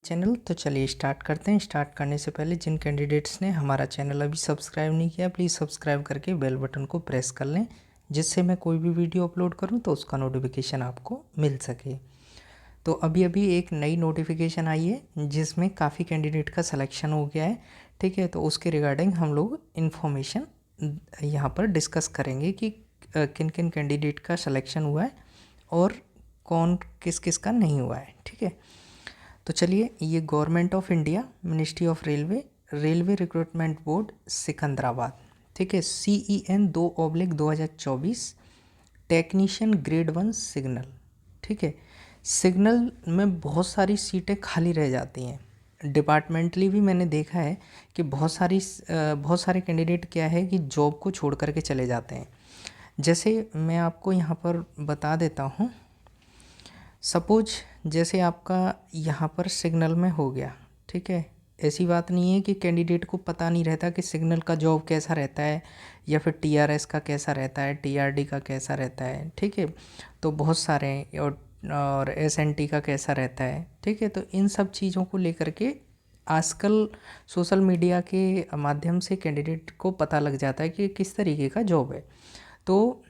Channel. तो चलिए start करते हैं। स्टार्ट करने से पहले जिन कैंडिडेट्स ने हमारा चैनल अभी सब्सक्राइब नहीं किया, प्लीज़ सब्सक्राइब करके बेल बटन को प्रेस कर लें, जिससे मैं कोई भी वीडियो अपलोड करूं तो उसका नोटिफिकेशन आपको मिल सके। तो अभी अभी एक नई नोटिफिकेशन आई है जिसमें काफ़ी कैंडिडेट का सिलेक्शन हो गया है। ठीक है, तो उसके रिगार्डिंग हम लोग इन्फॉर्मेशन यहाँ पर डिस्कस करेंगे कि किन किन कैंडिडेट का सिलेक्शन हुआ है और कौन किस किस का नहीं हुआ है। ठीक है, तो चलिए, ये government of India, ministry of railway, railway recruitment board Secunderabad. ठीक है, CEN 2/2024 टेक्नीशियन ग्रेड 1 सिग्नल। ठीक है, सिग्नल में बहुत सारी सीटें खाली रह जाती हैं। डिपार्टमेंटली भी मैंने देखा है कि बहुत सारे कैंडिडेट क्या है कि जॉब को छोड़ करके चले जाते हैं। जैसे मैं आपको यहाँ पर बता देता हूँ। सपोज जैसे आपका यहाँ पर सिग्नल में हो गया। ठीक है, ऐसी बात नहीं है कि कैंडिडेट को पता नहीं रहता कि सिग्नल का जॉब कैसा रहता है या फिर TRS का कैसा रहता है, TRD का कैसा रहता है। ठीक है, तो बहुत सारे हैं, और SNT का कैसा रहता है। ठीक है, तो इन सब चीज़ों को लेकर के आजकल सोशल मीडिया के माध्यम से कैंडिडेट को पता लग जाता है कि किस तरीके का जॉब है। तो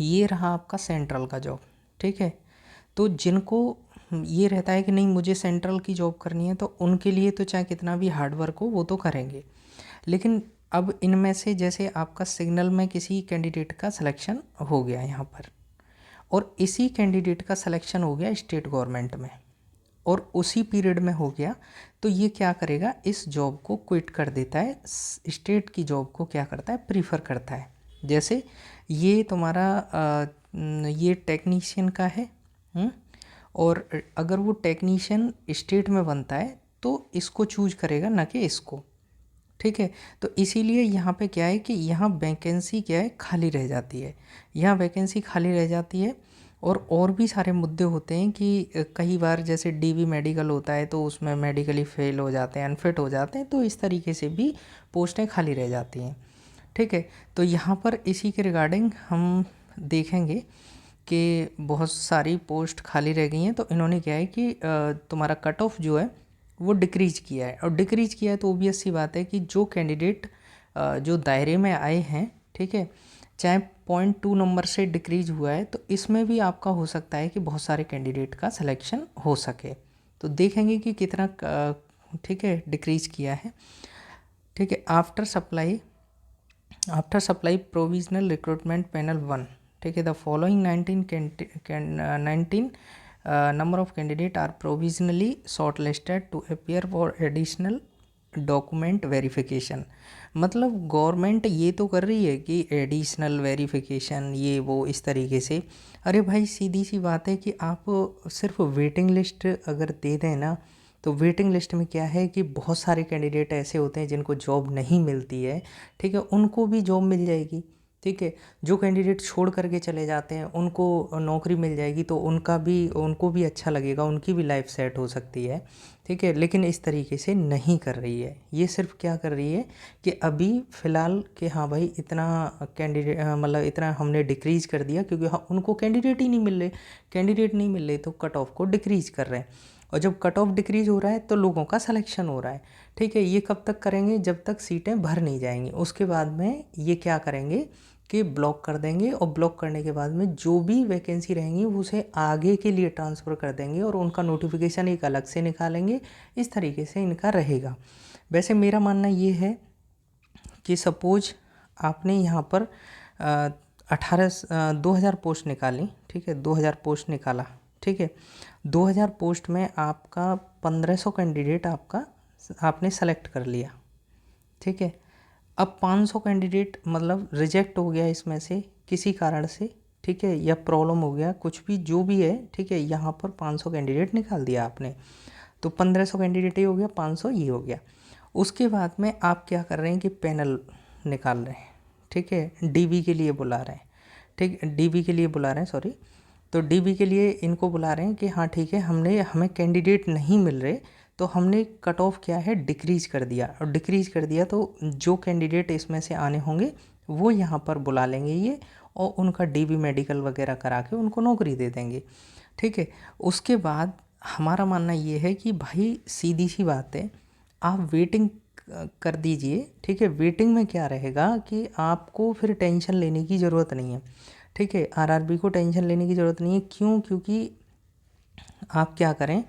ये रहा आपका सेंट्रल का जॉब। ठीक है, तो जिनको ये रहता है कि नहीं मुझे सेंट्रल की जॉब करनी है, तो उनके लिए तो चाहे कितना भी हार्ड वर्क हो वो तो करेंगे। लेकिन अब इनमें से जैसे आपका सिग्नल में किसी कैंडिडेट का सिलेक्शन हो गया यहाँ पर, और इसी कैंडिडेट का सिलेक्शन हो गया स्टेट गवर्नमेंट में, और उसी पीरियड में हो गया, तो ये क्या करेगा, इस जॉब को क्विट कर देता है, स्टेट की जॉब को क्या करता है, प्रीफर करता है। जैसे ये तुम्हारा ये टेक्नीशियन का है। और अगर वो टेक्नीशियन स्टेट में बनता है तो इसको चूज करेगा, ना कि इसको। ठीक है, तो इसीलिए यहाँ पे क्या है कि यहाँ वैकेंसी क्या है, खाली रह जाती है। यहाँ वैकेंसी खाली रह जाती है, और भी सारे मुद्दे होते हैं कि कई बार जैसे DV मेडिकल होता है तो उसमें मेडिकली फेल हो जाते हैं, अनफिट हो जाते हैं, तो इस तरीके से भी पोस्टें खाली रह जाती हैं। ठीक है, तो यहाँ पर इसी के रिगार्डिंग हम देखेंगे कि बहुत सारी पोस्ट खाली रह गई हैं। तो इन्होंने क्या है कि तुम्हारा कट ऑफ जो है वो डिक्रीज किया है, और डिक्रीज किया है तो ओबियस सी बात है कि जो कैंडिडेट जो दायरे में आए हैं, ठीक है, चाहे 0.2 नंबर से डिक्रीज हुआ है, तो इसमें भी आपका हो सकता है कि बहुत सारे कैंडिडेट का सिलेक्शन हो सके। तो देखेंगे कि कितना ठीक है डिक्रीज किया है। ठीक है, after supply provisional recruitment panel 1। ठीक है, the following 19 number of candidate are provisionally short listed to appear for additional document verification. मतलब गवर्नमेंट ये तो कर रही है कि एडिशनल वेरिफिकेशन ये वो इस तरीके से। अरे भाई, सीधी सी बात है कि आप सिर्फ वेटिंग लिस्ट अगर दे दें ना, तो वेटिंग लिस्ट में क्या है कि बहुत सारे कैंडिडेट ऐसे होते हैं जिनको जॉब नहीं मिलती है। ठीक है, उनको भी जॉब मिल जाएगी। ठीक है, जो कैंडिडेट छोड़ करके चले जाते हैं उनको नौकरी मिल जाएगी, तो उनको भी अच्छा लगेगा, उनकी भी लाइफ सेट हो सकती है। ठीक है, लेकिन इस तरीके से नहीं कर रही है। ये सिर्फ क्या कर रही है कि अभी फ़िलहाल कि हाँ भाई इतना कैंडिडेट, मतलब इतना हमने डिक्रीज़ कर दिया, क्योंकि हाँ उनको कैंडिडेट ही नहीं मिल रहे। कैंडिडेट नहीं मिल रहे तो कट ऑफ को डिक्रीज़ कर रहे हैं, और जब कट ऑफ डिक्रीज़ हो रहा है तो लोगों का सिलेक्शन हो रहा है। ठीक है, ये कब तक करेंगे, जब तक सीटें भर नहीं जाएंगी। उसके बाद में ये क्या करेंगे कि ब्लॉक कर देंगे, और ब्लॉक करने के बाद में जो भी वैकेंसी रहेंगी वो उसे आगे के लिए ट्रांसफ़र कर देंगे, और उनका नोटिफिकेशन एक अलग से निकालेंगे। इस तरीके से इनका रहेगा। वैसे मेरा मानना ये है कि सपोज आपने यहाँ पर 2000 पोस्ट निकाली। ठीक है, 2000 पोस्ट निकाला। ठीक है, 2000 पोस्ट में आपका 1500 कैंडिडेट आपने सेलेक्ट कर लिया। ठीक है, अब 500 कैंडिडेट मतलब रिजेक्ट हो गया इसमें से किसी कारण से। ठीक है, या प्रॉब्लम हो गया, कुछ भी जो भी है। ठीक है, यहाँ पर 500 कैंडिडेट निकाल दिया आपने, तो 1500 कैंडिडेट ये हो गया, 500 ये हो गया। उसके बाद में आप क्या कर रहे हैं कि पैनल निकाल रहे हैं। ठीक है, DB के लिए बुला रहे हैं। ठीक, DB के लिए बुला रहे हैं, सॉरी। तो DB के लिए इनको बुला रहे हैं कि हाँ ठीक है, हमें कैंडिडेट नहीं मिल रहे, तो हमने कट ऑफ क्या है डिक्रीज़ कर दिया, और डिक्रीज़ कर दिया तो जो कैंडिडेट इसमें से आने होंगे वो यहाँ पर बुला लेंगे ये, और उनका DB मेडिकल वगैरह करा के उनको नौकरी दे देंगे। ठीक है, उसके बाद हमारा मानना ये है कि भाई सीधी सी बात है, आप वेटिंग कर दीजिए, ठीक है। वेटिंग में क्या रहेगा कि आपको फिर टेंशन लेने की ज़रूरत नहीं है, ठीक है। आरआरबी को टेंशन लेने की ज़रूरत नहीं है, क्यों? क्योंकि आप क्या करें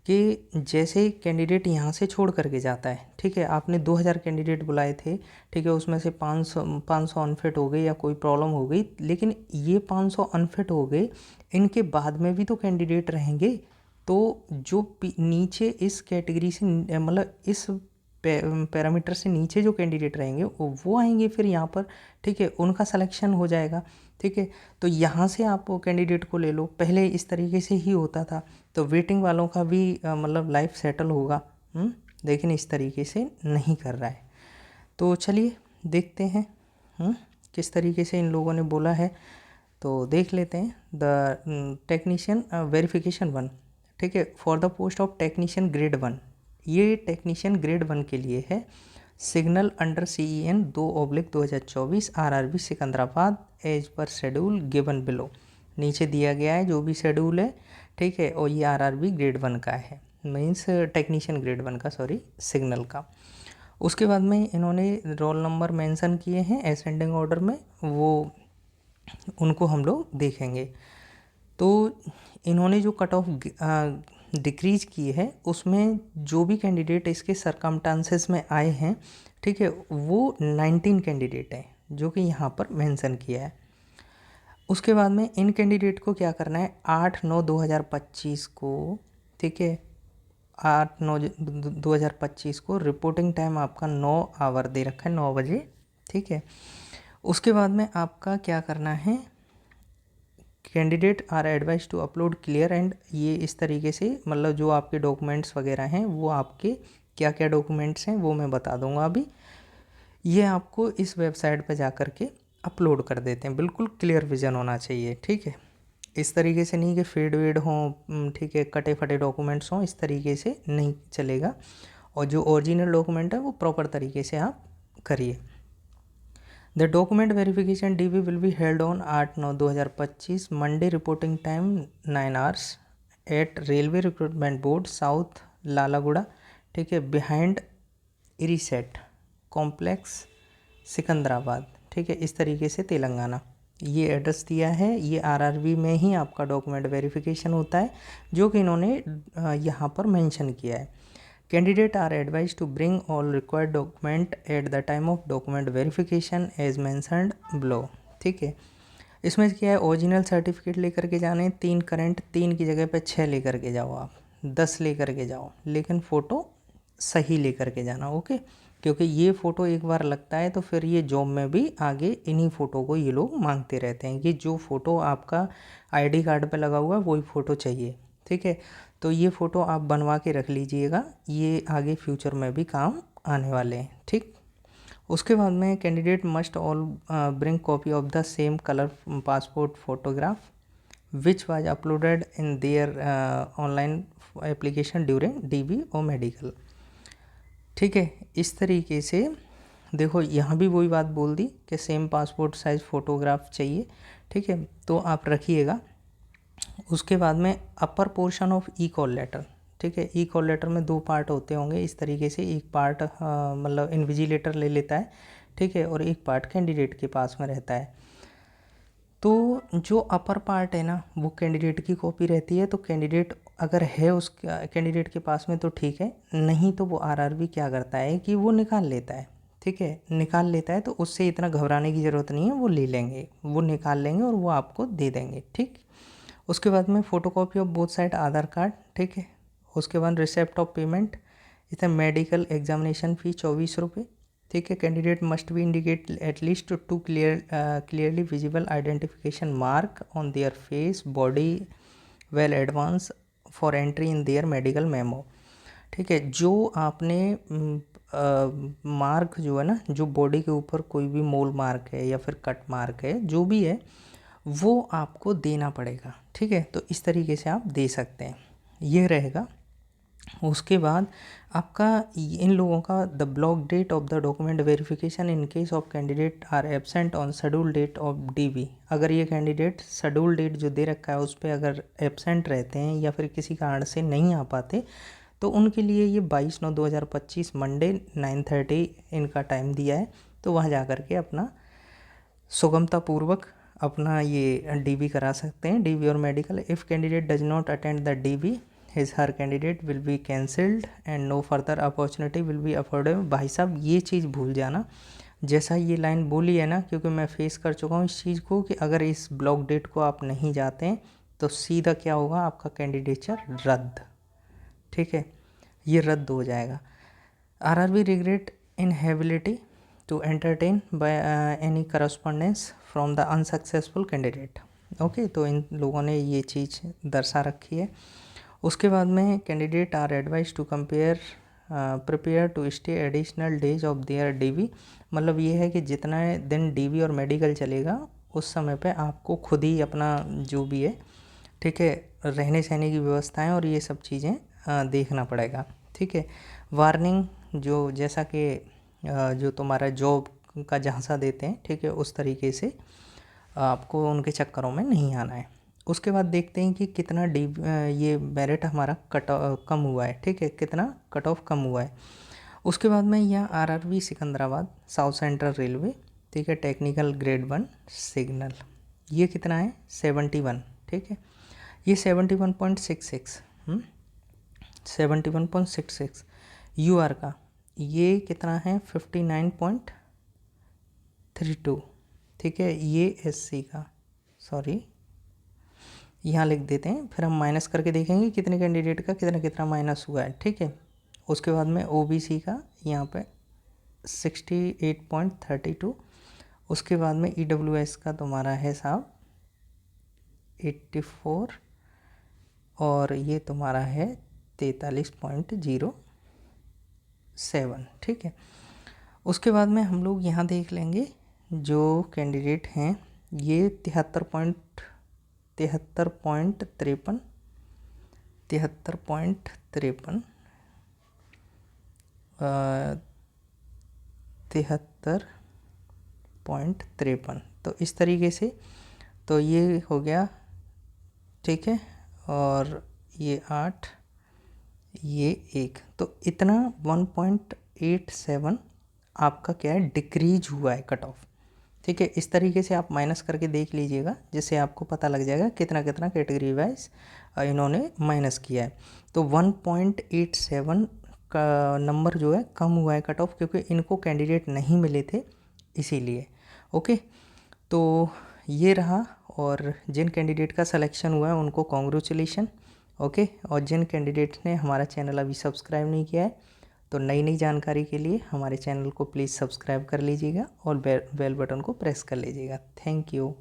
कि जैसे कैंडिडेट यहाँ से छोड़ करके जाता है, ठीक है, आपने 2000 कैंडिडेट बुलाए थे, ठीक है, उसमें से 500 अनफिट हो गए या कोई प्रॉब्लम हो गई, लेकिन ये 500 अनफिट हो गए, इनके बाद में भी तो कैंडिडेट रहेंगे। तो जो नीचे इस कैटेगरी से मतलब इस पैरामीटर से नीचे जो कैंडिडेट रहेंगे वो आएंगे फिर यहाँ पर, ठीक है, उनका सिलेक्शन हो जाएगा, ठीक है। तो यहाँ से आप कैंडिडेट को ले लो, पहले इस तरीके से ही होता था, तो वेटिंग वालों का भी मतलब लाइफ सेटल होगा, लेकिन इस तरीके से नहीं कर रहा है। तो चलिए देखते हैं किस तरीके से इन लोगों ने बोला है, तो देख लेते हैं। द टेक्नीशियन वेरिफिकेशन 1, ठीक है, for the post of technician grade 1, ये टेक्नीशियन ग्रेड 1 के लिए है। Signal under CEN 2/2024 RRB Secunderabad as पर शेड्यूल गिवन बिलो, नीचे दिया गया है जो भी शेड्यूल है, ठीक है। और ये RRB ग्रेड 1 का है, मीन्स टेक्नीशियन ग्रेड 1 का, सॉरी, सिग्नल का। उसके बाद में इन्होंने रोल नंबर मेंशन किए हैं असेंडिंग ऑर्डर में, वो उनको हम लोग देखेंगे। तो इन्होंने जो कट ऑफ डिक्रीज की है उसमें जो भी कैंडिडेट इसके सरकमस्टांसेस में आए हैं, ठीक है, वो 19 कैंडिडेट हैं जो कि यहाँ पर मेंशन किया है। उसके बाद में इन कैंडिडेट को क्या करना है, 8/9/2025 को, ठीक है, 8/9/2025 को रिपोर्टिंग टाइम आपका 9 आवर दे रखा है, 9 बजे, ठीक है। उसके बाद में आपका क्या करना है, candidate are advise to upload clear and, ये इस तरीके से मतलब जो आपके डॉक्यूमेंट्स वगैरह हैं वो आपके क्या क्या डॉक्यूमेंट्स हैं वो मैं बता दूंगा अभी। ये आपको इस वेबसाइट पर जा कर के अपलोड कर देते हैं, बिल्कुल क्लियर विजन होना चाहिए, ठीक है। इस तरीके से नहीं कि फेड वेड हों, ठीक है, कटे फटे डॉक्यूमेंट्स हों, इस तरीके से नहीं चलेगा। और जो ओरिजिनल डॉक्यूमेंट है वो प्रॉपर तरीके से आप करिए। The document verification DV will be held on 8/9/2025 Monday, reporting time 9 hours eight railway recruitment board south Lalaguda, ठीक है, बिहाइंड इरीसेट कॉम्प्लेक्स सिकंदराबाद, ठीक है, इस तरीके से तेलंगाना, ये एड्रेस दिया है। ये RRB में ही आपका डॉक्यूमेंट वेरिफिकेशन होता है जो कि इन्होंने यहाँ पर मेंशन किया है। Candidate are advise to bring all required document at the time of document verification as mentioned below, ठीक है। इसमें क्या है, ओरिजिनल सर्टिफिकेट लेकर के जाने, 3 करंट, 3 की जगह पे 6 लेकर के जाओ, आप 10 लेकर के जाओ, लेकिन फ़ोटो सही लेकर के जाना, ओके। क्योंकि ये फ़ोटो एक बार लगता है तो फिर ये जॉब में भी आगे इन्हीं फ़ोटो को ये लोग मांगते रहते हैं कि जो फ़ोटो आपका ID कार्ड पे लगा हुआ है वही फ़ोटो चाहिए, ठीक है। तो ये फ़ोटो आप बनवा के रख लीजिएगा, ये आगे फ्यूचर में भी काम आने वाले हैं, ठीक। उसके बाद में candidate must all bring copy of the same colour passport photograph which was uploaded in their online application during DV और मेडिकल, ठीक है। इस तरीके से देखो यहाँ भी वही बात बोल दी कि सेम पासपोर्ट साइज़ फ़ोटोग्राफ चाहिए, ठीक है, तो आप रखिएगा। उसके बाद में अपर पोर्शन ऑफ E-कॉल लेटर, ठीक है, E-कॉल लेटर में 2 पार्ट होते होंगे इस तरीके से, एक पार्ट मतलब इन्विजिलेटर ले लेता है, ठीक है, और एक पार्ट कैंडिडेट के पास में रहता है। तो जो अपर पार्ट है ना वो कैंडिडेट की कॉपी रहती है, तो कैंडिडेट अगर है उस कैंडिडेट के पास में तो ठीक है, नहीं तो वो RRB क्या करता है कि वो निकाल लेता है, ठीक है, निकाल लेता है, तो उससे इतना घबराने की ज़रूरत नहीं है, वो ले लेंगे, वो निकाल लेंगे और वो आपको दे देंगे, ठीक। उसके बाद में photocopy of both side Aadhaar card, ठीक है। उसके बाद रिसिप्ट ऑफ पेमेंट, इसमें मेडिकल एग्जामिनेशन फ़ी 24 रुपये, ठीक है। Candidate must be indicate at least 2 clearly visible identification mark on their face body well advance for entry in their medical memo, ठीक है। जो आपने मार्क जो है ना, जो बॉडी के ऊपर कोई भी मोल मार्क है या फिर कट मार्क है, जो भी है वो आपको देना पड़ेगा, ठीक है। तो इस तरीके से आप दे सकते हैं, ये रहेगा। उसके बाद आपका इन लोगों का the block date of the document verification in case of candidate are absent on schedule date of DV. अगर ये कैंडिडेट शेड्यूल डेट जो दे रखा है उस पर अगर एब्सेंट रहते हैं या फिर किसी कारण से नहीं आ पाते तो उनके लिए ये 22/9/2025 मंडे 9:30 इनका टाइम दिया है। तो वहाँ जा कर के अपना सुगमतापूर्वक अपना ये डीवी करा सकते हैं, डीवी और medical. If candidate does not attend the DV his her candidate will be cancelled and no further opportunity will be affordable. भाई साहब ये चीज़ भूल जाना, जैसा ये लाइन बोली है ना, क्योंकि मैं फेस कर चुका हूँ इस चीज़ को कि अगर इस ब्लॉक डेट को आप नहीं जाते हैं तो सीधा क्या होगा, आपका कैंडिडेचर रद्द। ठीक है, ये रद्द हो जाएगा। RRB regret inability to entertain by any correspondence from the unsuccessful candidate. Okay, तो इन लोगों ने ये चीज़ दर्शा रखी है। उसके बाद में candidate are advise to prepare to stay additional days of their DV. मतलब ये है कि जितना दिन डीवी और मेडिकल चलेगा उस समय पे आपको खुद ही अपना जो भी है, ठीक है, रहने सहने की व्यवस्थाएं और ये सब चीज़ें देखना पड़ेगा। ठीक है, वार्निंग जो जैसा कि जो तुम्हारा जॉब का झांसा देते हैं, ठीक है, उस तरीके से आपको उनके चक्करों में नहीं आना है। उसके बाद देखते हैं कि कितना ये मेरिट हमारा कम हुआ है। ठीक है, कितना कट ऑफ कम हुआ है। उसके बाद में यहाँ RRB Secunderabad south central railway, ठीक है, टेक्निकल ग्रेड 1 सिग्नल, ये कितना है 71। ठीक है, ये 71.66 71.66। UR का ये कितना है 59.32। ठीक है, ये SC का, सॉरी यहाँ लिख देते हैं, फिर हम माइनस करके देखेंगे कितने कैंडिडेट का कितना कितना माइनस हुआ है। ठीक है, उसके बाद में OBC का यहाँ पे 68.32। उसके बाद में EWS का तुम्हारा है साहब 84 और ये तुम्हारा है 43.07। ठीक है, उसके बाद में हम लोग यहाँ देख लेंगे जो कैंडिडेट हैं ये 73.53 73.53 तो इस तरीके से तो ये हो गया। ठीक है, और ये 8 ये 1 तो इतना 1.87 आपका क्या है डिक्रीज हुआ है कट ऑफ। ठीक है, इस तरीके से आप माइनस करके देख लीजिएगा जिससे आपको पता लग जाएगा कितना कितना कैटेगरी वाइज इन्होंने माइनस किया है। तो 1.87 का नंबर जो है कम हुआ है कट ऑफ, क्योंकि इनको कैंडिडेट नहीं मिले थे इसीलिए। ओके, तो ये रहा, और जिन कैंडिडेट का सिलेक्शन हुआ है उनको कॉन्ग्रेचुलेशन। ओके, और जिन कैंडिडेट ने हमारा चैनल अभी सब्सक्राइब नहीं किया है तो नई नई जानकारी के लिए हमारे चैनल को प्लीज़ सब्सक्राइब कर लीजिएगा और बेल बटन को प्रेस कर लीजिएगा। Thank you.